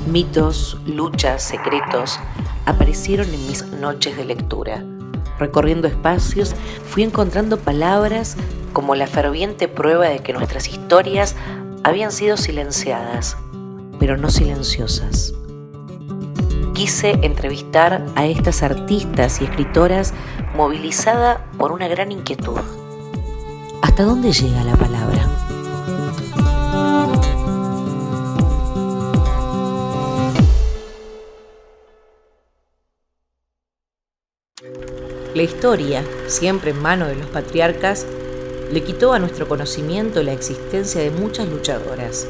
Mitos, luchas, secretos aparecieron en mis noches de lectura. Recorriendo espacios, fui encontrando palabras como la ferviente prueba de que nuestras historias habían sido silenciadas, pero no silenciosas. Quise entrevistar a estas artistas y escritoras movilizada por una gran inquietud. ¿Hasta dónde llega la palabra? La historia, siempre en manos de los patriarcas, le quitó a nuestro conocimiento la existencia de muchas luchadoras,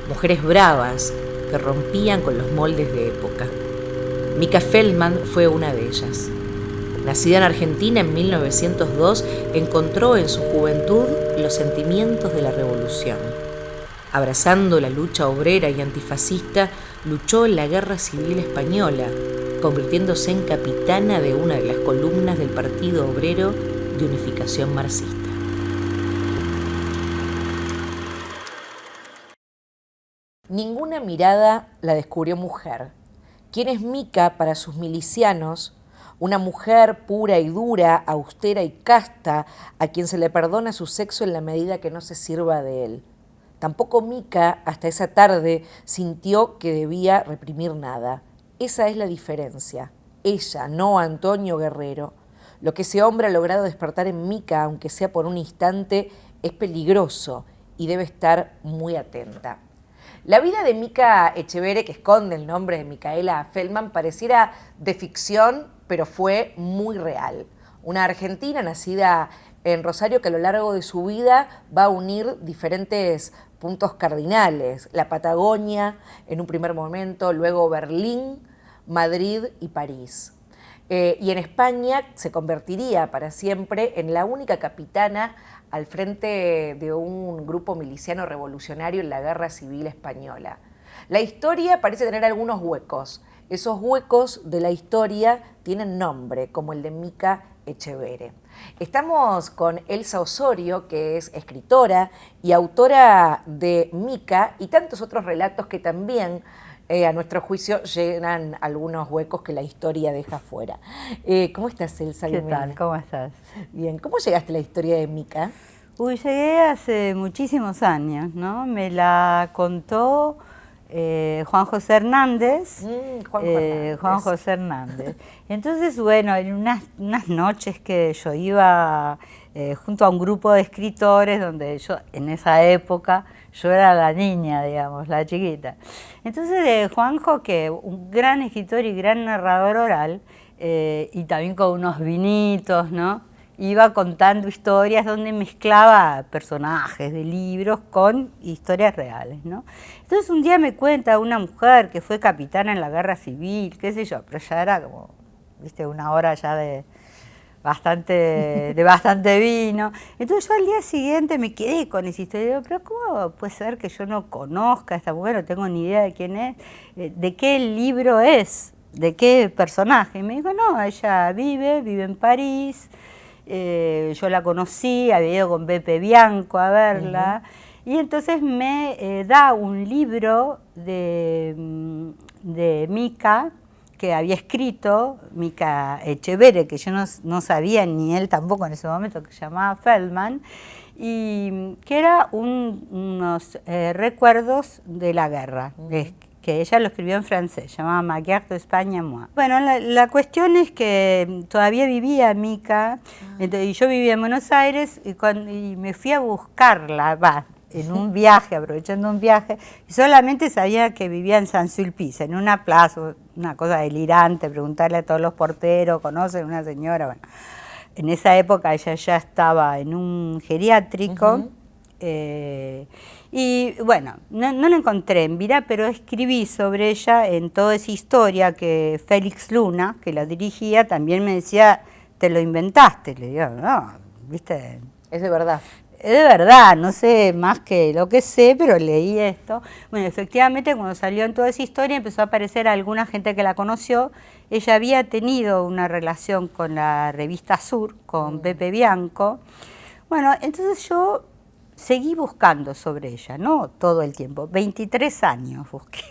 mujeres bravas que rompían con los moldes de época. Mika Feldman fue una de ellas. Nacida en Argentina en 1902, encontró en su juventud los sentimientos de la revolución. Abrazando la lucha obrera y antifascista, luchó en la Guerra Civil Española, convirtiéndose en capitana de una de las columnas del Partido Obrero de Unificación Marxista. Ninguna mirada la descubrió mujer. ¿Quién es Mika para sus milicianos? Una mujer pura y dura, austera y casta, a quien se le perdona su sexo en la medida que no se sirva de él. Tampoco Mika, hasta esa tarde, sintió que debía reprimir nada. Esa es la diferencia. Ella, no Antonio Guerrero. Lo que ese hombre ha logrado despertar en Mika, aunque sea por un instante, es peligroso y debe estar muy atenta. La vida de Mika Etxeberre, que esconde el nombre de Micaela Feldman, pareciera de ficción, pero fue muy real. Una argentina nacida en Rosario que a lo largo de su vida va a unir diferentes puntos cardinales. La Patagonia en un primer momento, luego Berlín, Madrid y París. Y en España se convertiría para siempre en la única capitana al frente de un grupo miliciano revolucionario en la Guerra Civil Española. La historia parece tener algunos huecos. Esos huecos de la historia tienen nombre, como el de Mika Etxeberre. Estamos con Elsa Osorio, que es escritora y autora de Mika y tantos otros relatos que también, a nuestro juicio, llenan algunos huecos que la historia deja fuera. ¿Cómo estás, Elsa? ¿Qué tal? ¿Cómo estás? Bien. ¿Cómo llegaste a la historia de Mika? Llegué hace muchísimos años, ¿no? Me la contó Juan José Hernández. Juan José Hernández. Entonces, bueno, en unas noches que yo iba junto a un grupo de escritores donde yo, en esa época, yo era la niña, digamos, la chiquita. Entonces, Juanjo, que un gran escritor y gran narrador oral, y también con unos vinitos, ¿no? Iba contando historias donde mezclaba personajes de libros con historias reales, ¿no? Entonces un día me cuenta una mujer que fue capitana en la Guerra Civil, qué sé yo, pero ya era como, viste, una hora ya de bastante vino. Entonces yo al día siguiente me quedé con esa historia. Digo, pero ¿cómo puede ser que yo no conozca a esta mujer? No tengo ni idea de quién es, de qué libro es, de qué personaje. Y me dijo, no, ella vive en París. Yo la conocí, había ido con Pepe Bianco a verla, y entonces me da un libro de Mika, que había escrito, Mika Etxeberre, que yo no sabía, ni él tampoco en ese momento, que se llamaba Feldman, y que era unos recuerdos de la guerra, que ella lo escribió en francés, se llamaba Ma guerre d'Espagne à moi. Bueno, la cuestión es que todavía vivía Mika, y yo vivía en Buenos Aires, y me fui a buscarla, en un viaje, aprovechando un viaje, y solamente sabía que vivía en Saint-Sulpice, en una plaza, una cosa delirante, preguntarle a todos los porteros, ¿conocen una señora? Bueno, en esa época ella ya estaba en un geriátrico, y bueno, no la encontré en vida, pero escribí sobre ella en toda esa historia que Félix Luna, que la dirigía, también me decía, te lo inventaste. Le digo, no, viste. Es de verdad. Es de verdad, no sé más que lo que sé, pero leí esto. Bueno, efectivamente, cuando salió en toda esa historia empezó a aparecer alguna gente que la conoció. Ella había tenido una relación con la revista Sur, con Pepe Bianco. Bueno, entonces yo seguí buscando sobre ella, no todo el tiempo, 23 años busqué.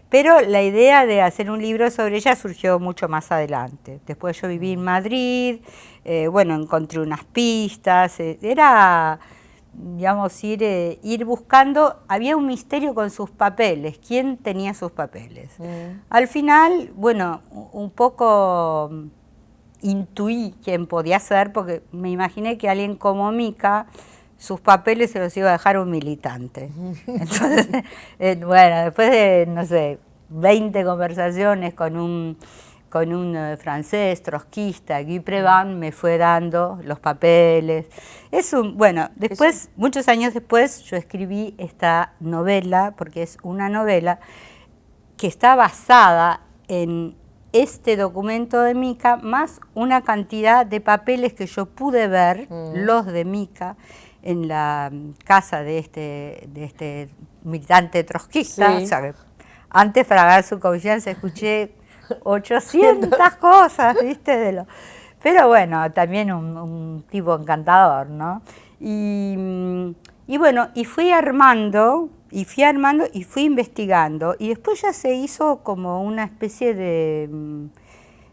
Pero la idea de hacer un libro sobre ella surgió mucho más adelante. Después yo viví en Madrid, bueno, encontré unas pistas, era, digamos, ir buscando. Había un misterio con sus papeles, quién tenía sus papeles. Al final, bueno, un poco intuí quién podía ser, porque me imaginé que alguien como Mica, sus papeles se los iba a dejar un militante. Entonces, bueno, después de, no sé, 20 conversaciones con un francés trotskista, Guy Prévan, me fue dando los papeles. Bueno, después, muchos años después, yo escribí esta novela, porque es una novela que está basada en este documento de Mica, más una cantidad de papeles que yo pude ver, los de Mica, en la casa de este militante trotskista. O sea, que antes para ganar su confianza escuché 800 cosas, ¿viste? Pero bueno, también un tipo encantador, ¿no? Y bueno, y fui armando y fui investigando, y después ya se hizo como una especie de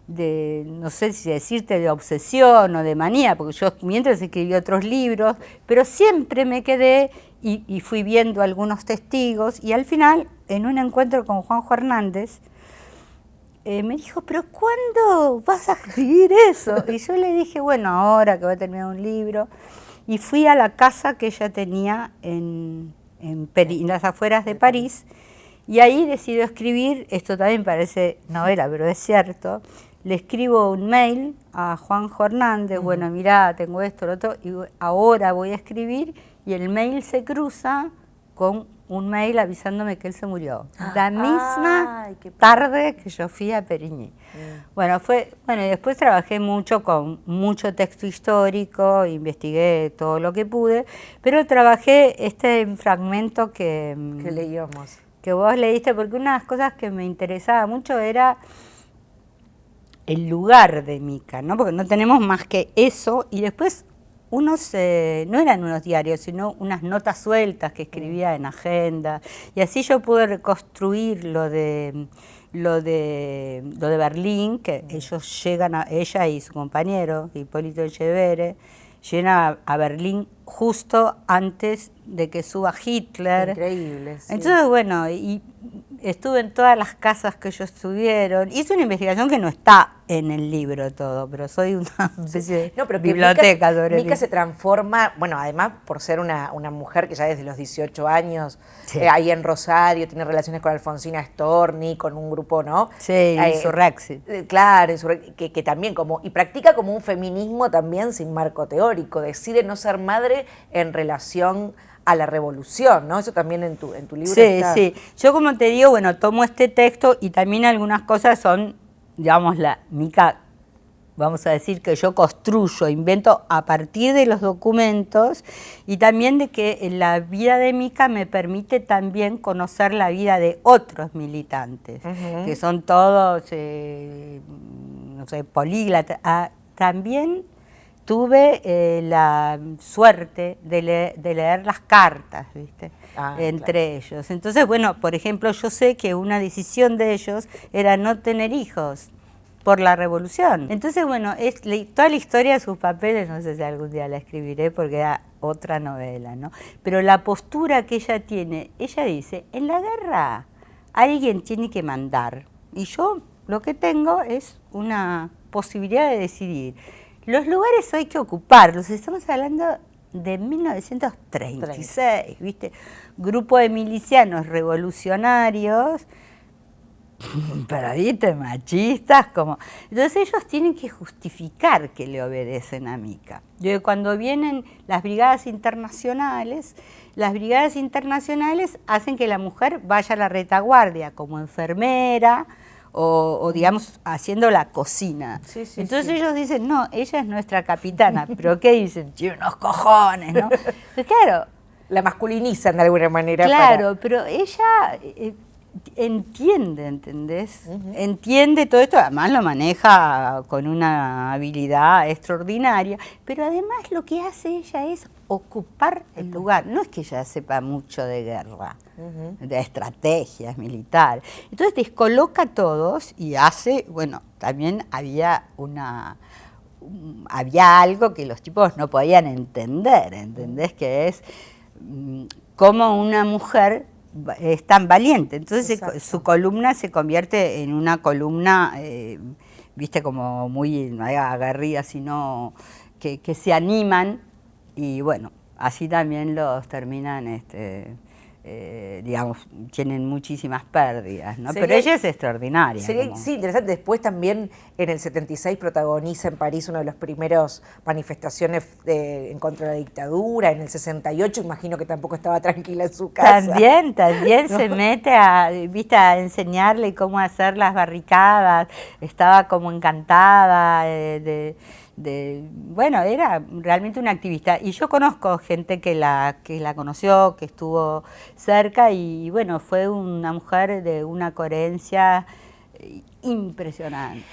no sé si decirte de obsesión o de manía, porque yo mientras escribí otros libros, pero siempre me quedé y fui viendo algunos testigos, y al final, en un encuentro con Juanjo Hernández, me dijo, ¿pero cuándo vas a escribir eso? Y yo le dije, bueno, ahora que voy a terminar un libro, y fui a la casa que ella tenía en las afueras de París, y ahí decidió escribir, esto también parece novela, pero es cierto, le escribo un mail a Juanjo Hernández, bueno, mirá, tengo esto, lo otro, y ahora voy a escribir, y el mail se cruza con un mail avisándome que él se murió. La misma tarde que yo fui a Perigny. Bueno, y después trabajé mucho con mucho texto histórico, investigué todo lo que pude, pero trabajé este fragmento que leíamos, que vos leíste, porque una de las cosas que me interesaba mucho era el lugar de Mica, ¿no? Porque no tenemos más que eso, y después no eran unos diarios, sino unas notas sueltas que escribía en agenda, y así yo pude reconstruir lo de Berlín, que ellos llegan, ella y su compañero, Hipólito Echeverre, llegan a Berlín justo antes de que suba Hitler. Increíble. Sí. Entonces, bueno, y estuve en todas las casas que ellos estuvieron. Hice una investigación que no está en el libro todo, pero soy una especie de biblioteca sobre Mica se transforma, bueno, además por ser una mujer que ya desde los 18 años, ahí en Rosario, tiene relaciones con Alfonsina Storni, con un grupo, ¿no? Sí, Insurrexit. Claro, que también y practica como un feminismo también sin marco teórico, decide no ser madre en relación a la revolución, ¿no? Eso también en tu libro está. Sí. Yo, como te digo, bueno, tomo este texto, y también algunas cosas son, digamos, Mica, vamos a decir que yo construyo, invento a partir de los documentos, y también de que la vida de Mica me permite también conocer la vida de otros militantes, que son todos, no sé, políglatas. También tuve la suerte de leer las cartas, ¿viste? Entre ellos. Entonces, bueno, por ejemplo, yo sé que una decisión de ellos era no tener hijos por la revolución. Entonces, bueno, toda la historia de sus papeles, no sé si algún día la escribiré porque era otra novela, ¿no? Pero la postura que ella tiene, ella dice, en la guerra alguien tiene que mandar, y yo lo que tengo es una posibilidad de decidir. Los lugares hay que ocuparlos, estamos hablando de 1936, ¿viste? Grupo de milicianos revolucionarios, pero ¿viste? Machistas, como... Entonces ellos tienen que justificar que le obedecen a Mica. Cuando vienen las brigadas internacionales hacen que la mujer vaya a la retaguardia como enfermera, o digamos, haciendo la cocina. Entonces ellos dicen, no, ella es nuestra capitana. ¿Pero qué dicen? Tiene unos cojones, ¿no? Pues claro. La masculinizan de alguna manera. Claro, pero ella entiende, ¿entendés? Entiende todo esto, además lo maneja con una habilidad extraordinaria, pero además lo que hace ella es ocupar el lugar. No es que ella sepa mucho de guerra, de estrategias militares. Entonces descoloca a todos y hace, bueno, también había algo que los tipos no podían entender, ¿entendés? Que es cómo una mujer es tan valiente. Entonces su columna se convierte en una columna, viste, como muy, no aguerrida, sino que se animan y bueno, así también los terminan, digamos, tienen muchísimas pérdidas, ¿no? Pero ella es extraordinaria. Sí, interesante. Después también en el 76 protagoniza en París una de las primeras manifestaciones en contra de la dictadura. En el 68 imagino que tampoco estaba tranquila en su casa. También ¿no? Se mete a enseñarle cómo hacer las barricadas. Estaba como encantada bueno, era realmente una activista. Y yo conozco gente que la conoció, que estuvo cerca y bueno, fue una mujer de una coherencia impresionante.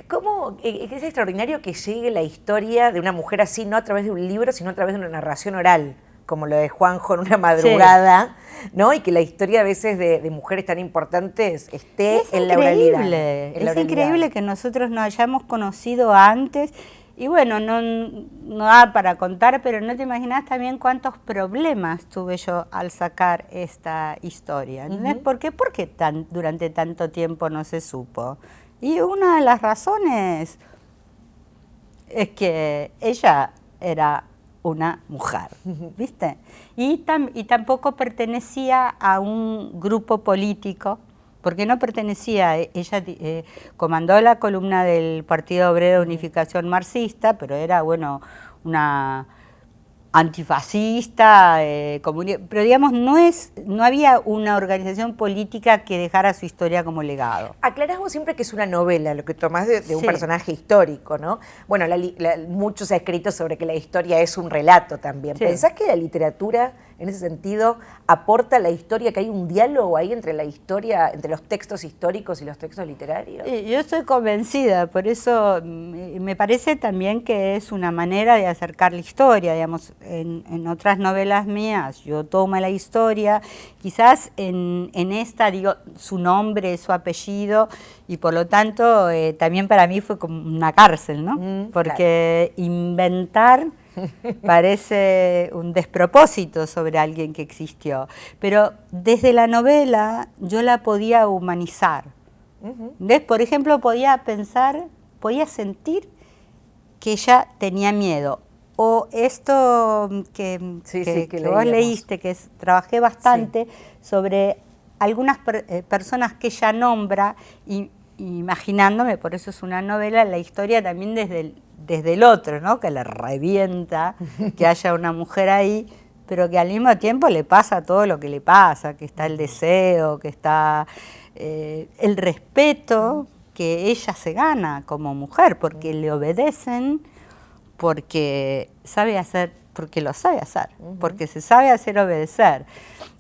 ¿Cómo es extraordinario que llegue la historia de una mujer así, no a través de un libro, sino a través de una narración oral, como lo de Juanjo en una madrugada, sí, ¿no? Y que la historia a veces de mujeres tan importantes esté en la oralidad. Es increíble que nosotros nos hayamos conocido antes. Y bueno, no da para contar, pero no te imaginas también cuántos problemas tuve yo al sacar esta historia. ¿Por qué? Porque durante tanto tiempo no se supo. Y una de las razones es que ella era una mujer, ¿viste? Y tampoco pertenecía a un grupo político, porque no pertenecía, ella comandó la columna del Partido Obrero de Unificación Marxista, pero era, bueno, una antifascista, pero digamos, no había una organización política que dejara su historia como legado. Aclarás vos siempre que es una novela, lo que tomás de un personaje histórico, ¿no? Bueno, mucho se ha escrito sobre que la historia es un relato también. Sí. ¿Pensás que la literatura, en ese sentido, aporta a la historia, que hay un diálogo ahí entre la historia, entre los textos históricos y los textos literarios? Yo estoy convencida, por eso me parece también que es una manera de acercar la historia, digamos. En otras novelas mías yo tomo la historia, quizás en esta digo su nombre, su apellido, y por lo tanto también para mí fue como una cárcel, ¿no? Porque claro, inventar parece un despropósito sobre alguien que existió, pero desde la novela yo la podía humanizar. Por ejemplo, podía sentir que ella tenía miedo. O esto que vos leíste, que trabajé bastante sobre algunas personas que ella nombra, y imaginándome, por eso es una novela, la historia también desde el otro, ¿no? Que le revienta que haya una mujer ahí, pero que al mismo tiempo le pasa todo lo que le pasa, que está el deseo, que está el respeto que ella se gana como mujer, porque le obedecen, porque lo sabe hacer, porque se sabe hacer obedecer.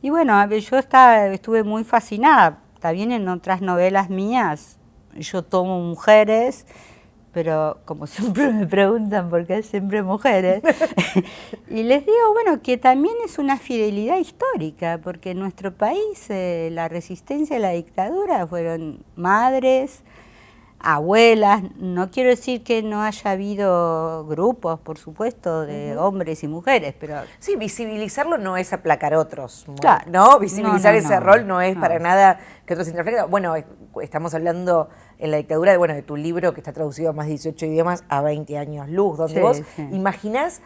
Y bueno, yo estuve muy fascinada, también en otras novelas mías, yo tomo mujeres, pero como siempre me preguntan por qué siempre mujeres, y les digo, bueno, que también es una fidelidad histórica, porque en nuestro país la resistencia a la dictadura fueron madres, abuelas. No quiero decir que no haya habido grupos, por supuesto, de hombres y mujeres, pero... Sí, visibilizarlo no es aplacar otros, claro, ¿no? Visibilizar ese rol no es para nada que otros interfieran. Bueno, estamos hablando en la dictadura de tu libro, que está traducido a más de 18 idiomas, a 20 años luz, donde vos imaginás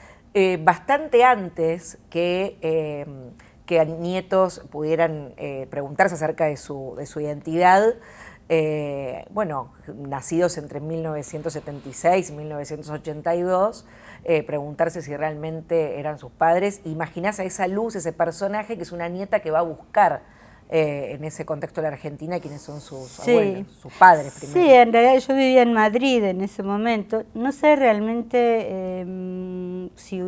bastante antes que nietos pudieran preguntarse acerca de su identidad. Nacidos entre 1976 y 1982, preguntarse si realmente eran sus padres. Imaginás a esa luz, ese personaje que es una nieta que va a buscar en ese contexto de la Argentina quiénes son sus abuelos, sus padres primero. Sí, en realidad yo vivía en Madrid en ese momento. No sé realmente si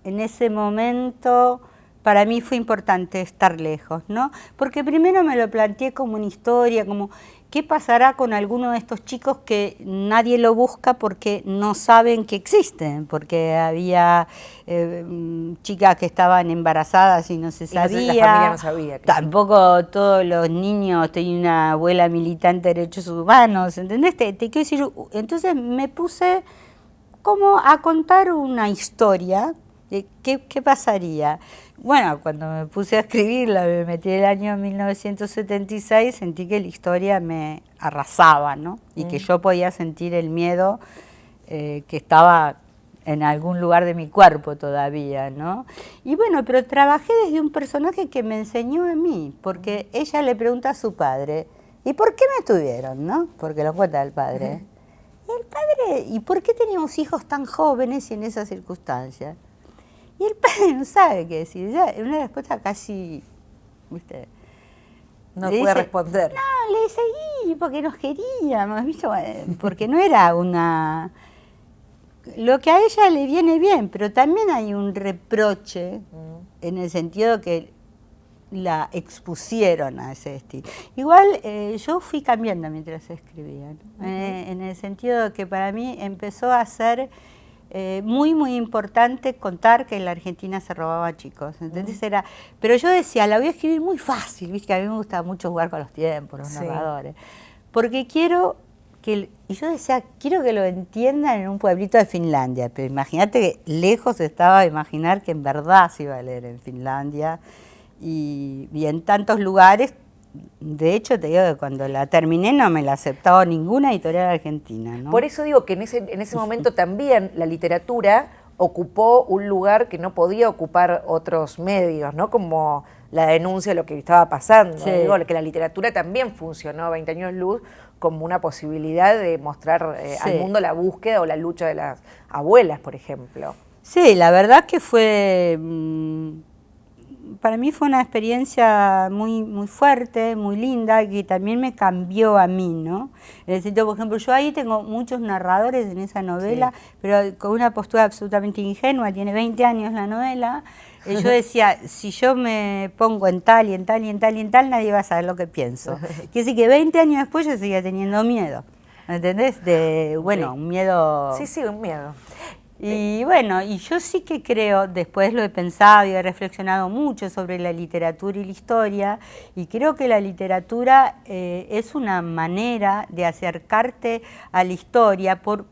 en ese momento para mí fue importante estar lejos, ¿no? Porque primero me lo planteé como una historia, como ¿qué pasará con alguno de estos chicos que nadie lo busca porque no saben que existen? Porque había chicas que estaban embarazadas y no se sabía. La familia no sabía. Claro. Tampoco todos los niños, tenía una abuela militante de derechos humanos, ¿entendés? Te quiero decir, entonces me puse como a contar una historia de qué pasaría. Bueno, cuando me puse a escribirla, me metí en el año 1976, sentí que la historia me arrasaba, ¿no? Y que yo podía sentir el miedo que estaba en algún lugar de mi cuerpo todavía, ¿no? Y bueno, pero trabajé desde un personaje que me enseñó a mí, porque ella le pregunta a su padre, ¿y por qué me tuvieron, no? Porque lo cuenta el padre. Y el padre, ¿y por qué teníamos hijos tan jóvenes y en esas circunstancias? Y el padre no sabe qué decir. Ya, una respuesta casi, ¿viste? No puede responder. No, le dice, y porque nos queríamos, ¿viste? Porque no era una... Lo que a ella le viene bien, pero también hay un reproche en el sentido que la expusieron a ese estilo. Igual yo fui cambiando mientras escribía, ¿no? En el sentido de que para mí empezó a ser muy, muy importante contar que en la Argentina se robaba chicos. Entonces era, pero yo decía, la voy a escribir muy fácil, ¿viste? Que a mí me gusta mucho jugar con los tiempos, los narradores. Porque quiero que, y yo decía, quiero que lo entiendan en un pueblito de Finlandia, pero imagínate que lejos estaba de imaginar que en verdad se iba a leer en Finlandia y en tantos lugares. De hecho, te digo que cuando la terminé no me la aceptaba ninguna editorial argentina, ¿no? Por eso digo que en ese momento también la literatura ocupó un lugar que no podía ocupar otros medios, ¿no? Como la denuncia de lo que estaba pasando. Sí. Digo, que la literatura también funcionó 20 años luz como una posibilidad de mostrar al mundo la búsqueda o la lucha de las abuelas, por ejemplo. Sí, la verdad que fue... para mí fue una experiencia muy, muy fuerte, muy linda, que también me cambió a mí, ¿no? En el sentido, por ejemplo, yo ahí tengo muchos narradores en esa novela, pero con una postura absolutamente ingenua, tiene 20 años la novela. Yo decía, si yo me pongo en tal y en tal y en tal y en tal, nadie va a saber lo que pienso. Quiere decir que 20 años después yo seguía teniendo miedo, ¿entendés? Bueno, un miedo... Sí, un miedo. Y bueno, y yo sí que creo, después lo he pensado y he reflexionado mucho sobre la literatura y la historia, y creo que la literatura es una manera de acercarte a la historia por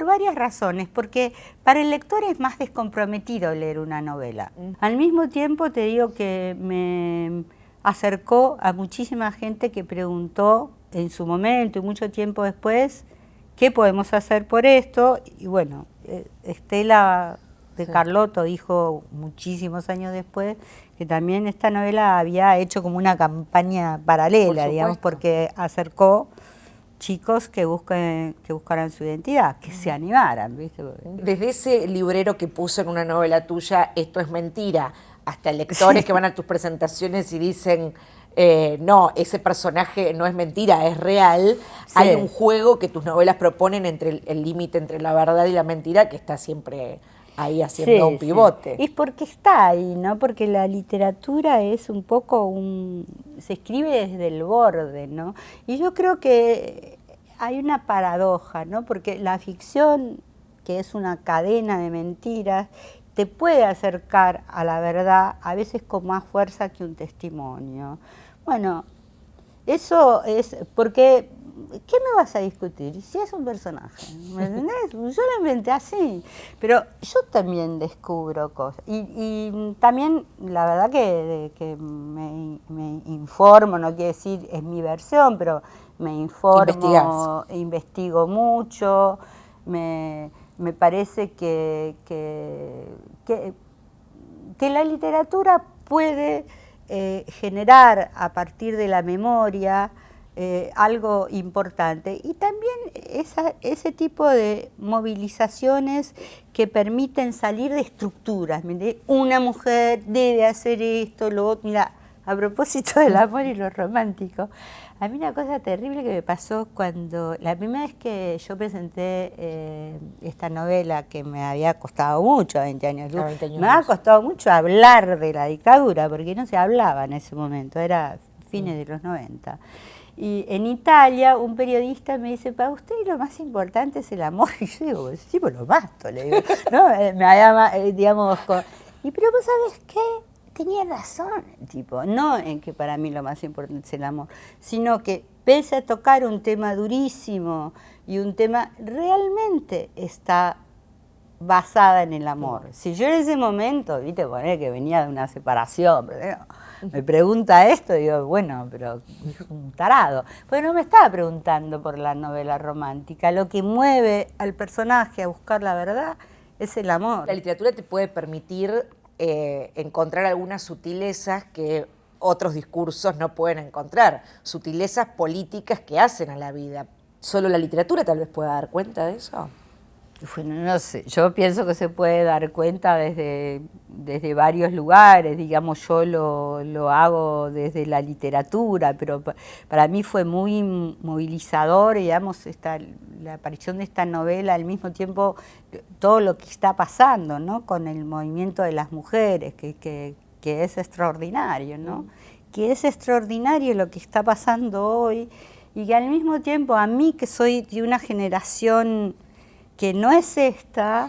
varias razones, porque para el lector es más descomprometido leer una novela. Al mismo tiempo te digo que me acercó a muchísima gente que preguntó en su momento y mucho tiempo después, ¿qué podemos hacer por esto? Y bueno, Estela de Carlotto dijo muchísimos años después que también esta novela había hecho como una campaña paralela, digamos, porque acercó chicos que buscaran su identidad, que se animaran, ¿viste? Desde ese librero que puso en una novela tuya, esto es mentira, hasta lectores que van a tus presentaciones y dicen... no, ese personaje no es mentira, es real. Sí. Hay un juego que tus novelas proponen entre el límite entre la verdad y la mentira que está siempre ahí haciendo un pivote. Sí. Es porque está ahí, ¿no? Porque la literatura es un poco se escribe desde el borde, ¿no? Y yo creo que hay una paradoja, ¿no? Porque la ficción, que es una cadena de mentiras, te puede acercar a la verdad a veces con más fuerza que un testimonio. Bueno, eso es porque, ¿qué me vas a discutir? Si es un personaje, ¿me entendés? Yo lo inventé así, pero yo también descubro cosas. Y también, la verdad que me informo, no quiere decir es mi versión, pero me informo, investigo mucho, me parece que la literatura puede generar a partir de la memoria algo importante y también ese tipo de movilizaciones que permiten salir de estructuras. Una mujer debe hacer esto, lo otro. Mira, a propósito del amor y lo romántico, a mí una cosa terrible que me pasó cuando la primera vez que yo presenté esta novela, que me había costado mucho, 20 años luz, 20 años me había luz. costado mucho hablar de la dictadura, porque no se hablaba en ese momento, era fines de los 90. Y en Italia un periodista me dice, para usted lo más importante es el amor. Y yo digo, sí, pues lo mato, le digo. ¿No? Me había, digamos, y pero vos sabés qué, tenía razón, tipo, no en que para mí lo más importante es el amor, sino que pese a tocar un tema durísimo y un tema realmente está basada en el amor. Si yo en ese momento, viste, poner que venía de una separación, pero me pregunta esto, digo, bueno, pero es un tarado. Pues no me estaba preguntando por la novela romántica. Lo que mueve al personaje a buscar la verdad es el amor. La literatura te puede permitir encontrar algunas sutilezas que otros discursos no pueden encontrar, sutilezas políticas que hacen a la vida. ¿Solo la literatura tal vez pueda dar cuenta de eso? Bueno, no sé, yo pienso que se puede dar cuenta desde varios lugares, digamos, yo lo hago desde la literatura, pero para mí fue muy movilizador, digamos, la aparición de esta novela, al mismo tiempo todo lo que está pasando, ¿no? Con el movimiento de las mujeres, que es extraordinario, ¿no? Que es extraordinario lo que está pasando hoy y que al mismo tiempo a mí, que soy de una generación que no es esta,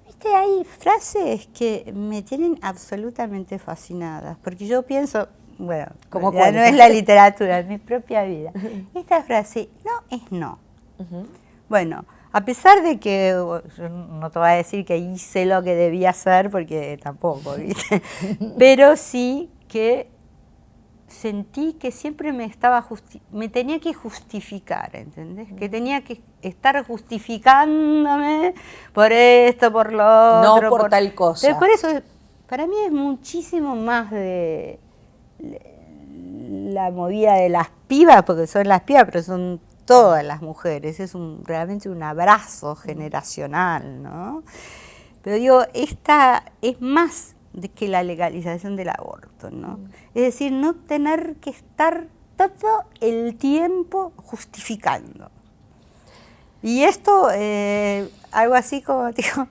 viste, hay frases que me tienen absolutamente fascinadas, porque yo pienso, bueno, ¿Cómo ya cuál? no es la literatura, es mi propia vida. Esta frase, no es no. Bueno, a pesar de que, yo no te voy a decir que hice lo que debía hacer, porque tampoco, ¿viste? Pero sí que sentí que siempre me tenía que justificar, ¿entendés? Que tenía que estar justificándome por esto, por lo otro. No por tal cosa. Pero por eso, para mí es muchísimo más de la movida de las pibas, porque son las pibas, pero son todas las mujeres. Es realmente un abrazo generacional, ¿no? Pero digo, esta es más que la legalización del aborto, ¿no? Es decir, no tener que estar todo el tiempo justificando. Y esto, algo así como, digo,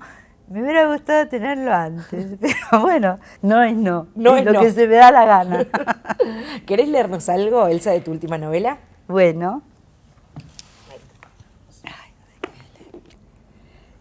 me hubiera gustado tenerlo antes, pero bueno, no es no, No es es lo no. que se me da la gana. ¿Querés leernos algo, Elsa, de tu última novela? Bueno.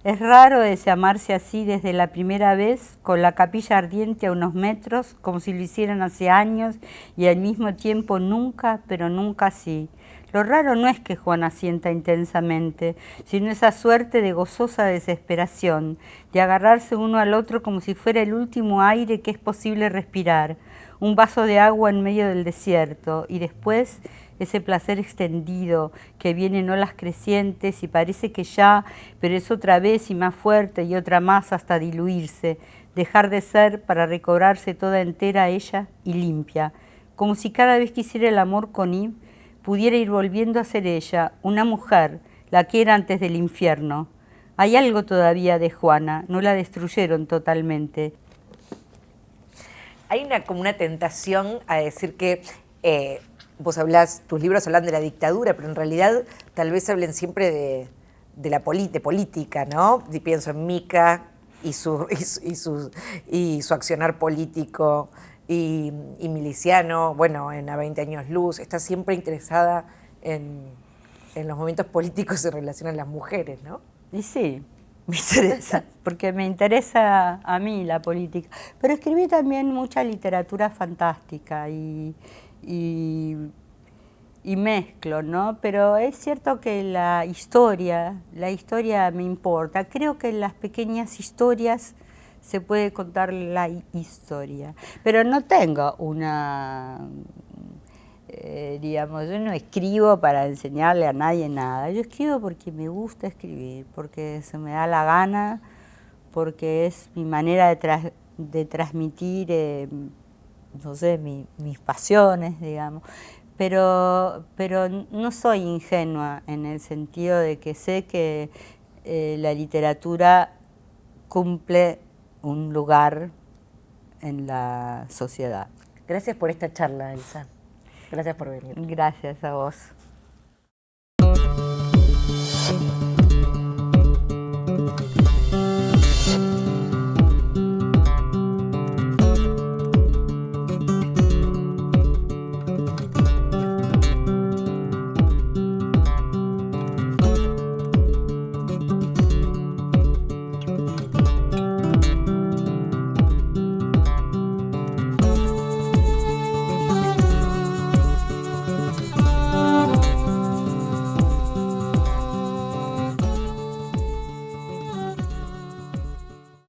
Es raro ese amarse así desde la primera vez, con la capilla ardiente a unos metros, como si lo hicieran hace años, y al mismo tiempo nunca, pero nunca así. Lo raro no es que Juana sienta intensamente, sino esa suerte de gozosa desesperación, de agarrarse uno al otro como si fuera el último aire que es posible respirar, un vaso de agua en medio del desierto, y después ese placer extendido que viene en olas crecientes y parece que ya, pero es otra vez y más fuerte y otra más hasta diluirse, dejar de ser para recobrarse toda entera ella y limpia, como si cada vez que hiciera el amor con Yves pudiera ir volviendo a ser ella, una mujer, la que era antes del infierno. Hay algo todavía de Juana, no la destruyeron totalmente. Hay como una tentación a decir que vos hablás, tus libros hablan de la dictadura, pero en realidad tal vez hablen siempre de política, ¿no? Y pienso en Mica y su accionar político y miliciano, bueno, en A 20 años luz, está siempre interesada en los momentos políticos en relación a las mujeres, ¿no? Y sí, me interesa, porque me interesa a mí la política. Pero escribí también mucha literatura fantástica y mezclo, ¿no? Pero es cierto que la historia me importa. Creo que en las pequeñas historias se puede contar la historia. Pero no tengo una, digamos, yo no escribo para enseñarle a nadie nada. Yo escribo porque me gusta escribir, porque se me da la gana, porque es mi manera de transmitir, no sé, mis pasiones, digamos. Pero no soy ingenua en el sentido de que sé que la literatura cumple un lugar en la sociedad. Gracias por esta charla, Elsa. Gracias por venir. Gracias a vos.